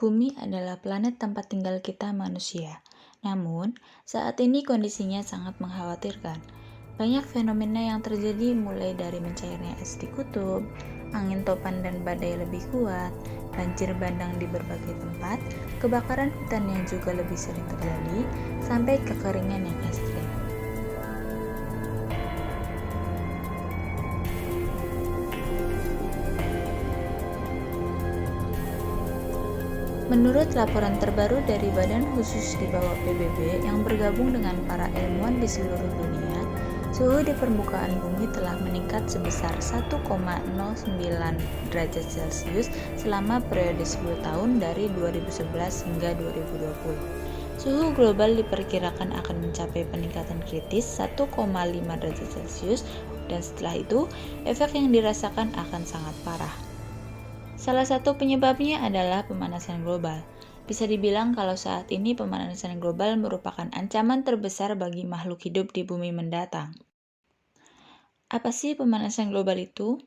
Bumi adalah planet tempat tinggal kita manusia. Namun, saat ini kondisinya sangat mengkhawatirkan. Banyak fenomena yang terjadi mulai dari mencairnya es di kutub, angin topan dan badai lebih kuat, banjir bandang di berbagai tempat, kebakaran hutan yang juga lebih sering terjadi, sampai kekeringan yang ekstrim. Menurut laporan terbaru dari Badan Khusus di bawah PBB yang bergabung dengan para ilmuwan di seluruh dunia, suhu di permukaan bumi telah meningkat sebesar 1,09 derajat Celcius selama periode 10 tahun dari 2011 hingga 2020. Suhu global diperkirakan akan mencapai peningkatan kritis 1,5 derajat Celcius dan setelah itu, efek yang dirasakan akan sangat parah. Salah satu penyebabnya adalah pemanasan global. Bisa dibilang kalau saat ini pemanasan global merupakan ancaman terbesar bagi makhluk hidup di bumi mendatang. Apa sih pemanasan global itu?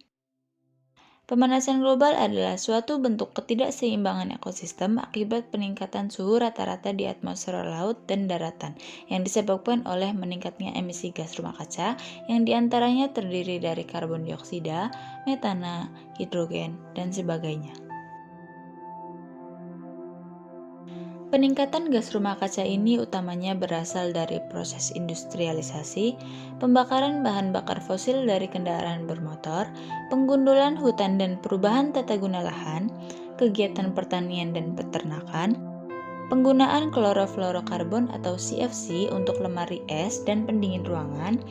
Pemanasan global adalah suatu bentuk ketidakseimbangan ekosistem akibat peningkatan suhu rata-rata di atmosfer laut dan daratan yang disebabkan oleh meningkatnya emisi gas rumah kaca yang diantaranya terdiri dari karbon dioksida, metana, hidrogen, dan sebagainya. Peningkatan gas rumah kaca ini utamanya berasal dari proses industrialisasi, pembakaran bahan bakar fosil dari kendaraan bermotor, penggundulan hutan dan perubahan tata guna lahan, kegiatan pertanian dan peternakan, penggunaan klorofluorokarbon atau CFC untuk lemari es dan pendingin ruangan,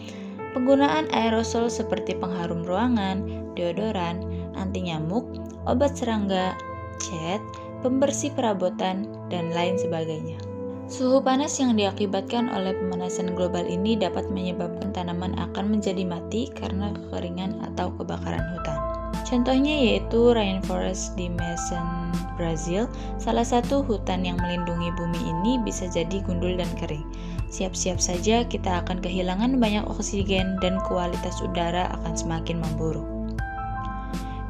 penggunaan aerosol seperti pengharum ruangan, deodoran, anti nyamuk, obat serangga, cat, pembersih perabotan, dan lain sebagainya. Suhu panas yang diakibatkan oleh pemanasan global ini dapat menyebabkan tanaman akan menjadi mati karena kekeringan atau kebakaran hutan. Contohnya yaitu rainforest di Amazon, Brazil. Salah satu hutan yang melindungi bumi ini bisa jadi gundul dan kering. Siap-siap saja kita akan kehilangan banyak oksigen dan kualitas udara akan semakin memburuk.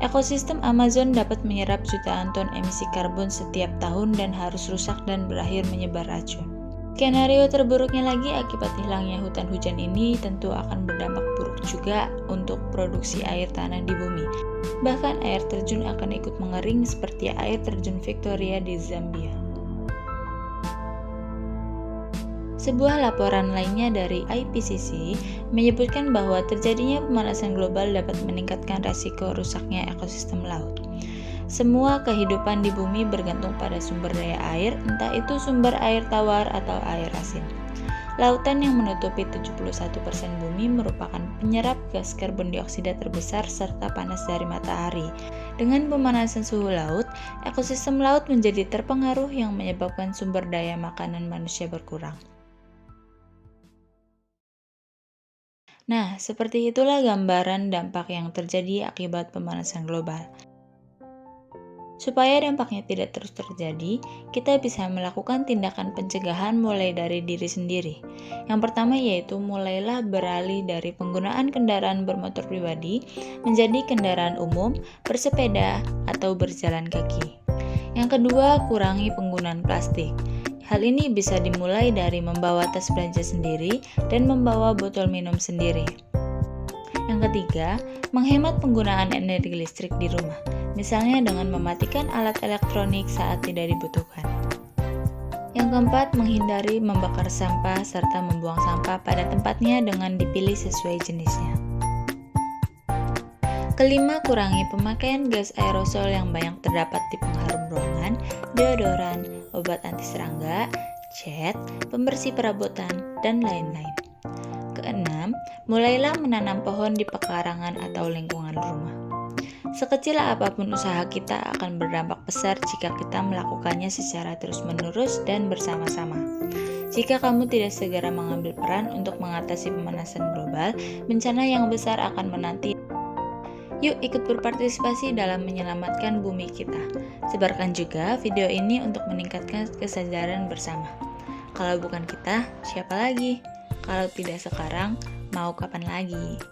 Ekosistem Amazon dapat menyerap jutaan ton emisi karbon setiap tahun dan harus rusak dan berakhir menyebar racun. Skenario terburuknya lagi akibat hilangnya hutan hujan ini tentu akan berdampak buruk juga untuk produksi air tanah di bumi. Bahkan air terjun akan ikut mengering seperti air terjun Victoria di Zambia. Sebuah laporan lainnya dari IPCC menyebutkan bahwa terjadinya pemanasan global dapat meningkatkan resiko rusaknya ekosistem laut. Semua kehidupan di bumi bergantung pada sumber daya air, entah itu sumber air tawar atau air asin. Lautan yang menutupi 71% bumi merupakan penyerap gas karbon dioksida terbesar serta panas dari matahari. Dengan pemanasan suhu laut, ekosistem laut menjadi terpengaruh yang menyebabkan sumber daya makanan manusia berkurang. Nah, seperti itulah gambaran dampak yang terjadi akibat pemanasan global. Supaya dampaknya tidak terus terjadi, kita bisa melakukan tindakan pencegahan mulai dari diri sendiri. Yang pertama yaitu mulailah beralih dari penggunaan kendaraan bermotor pribadi menjadi kendaraan umum, bersepeda, atau berjalan kaki. Yang kedua, kurangi penggunaan plastik. Hal ini bisa dimulai dari membawa tas belanja sendiri dan membawa botol minum sendiri. Yang ketiga, menghemat penggunaan energi listrik di rumah, misalnya dengan mematikan alat elektronik saat tidak dibutuhkan. Yang keempat, menghindari membakar sampah serta membuang sampah pada tempatnya dengan dipilih sesuai jenisnya. Kelima, kurangi pemakaian gas aerosol yang banyak terdapat di pengharum ruangan, deodoran, obat anti serangga, cat, pembersih perabotan, dan lain-lain. Keenam, mulailah menanam pohon di pekarangan atau lingkungan rumah. Sekecil apapun usaha kita akan berdampak besar jika kita melakukannya secara terus-menerus dan bersama-sama. Jika kamu tidak segera mengambil peran untuk mengatasi pemanasan global, bencana yang besar akan menanti. Yuk ikut berpartisipasi dalam menyelamatkan bumi kita. Sebarkan juga video ini untuk meningkatkan kesadaran bersama. Kalau bukan kita, siapa lagi? Kalau tidak sekarang, mau kapan lagi?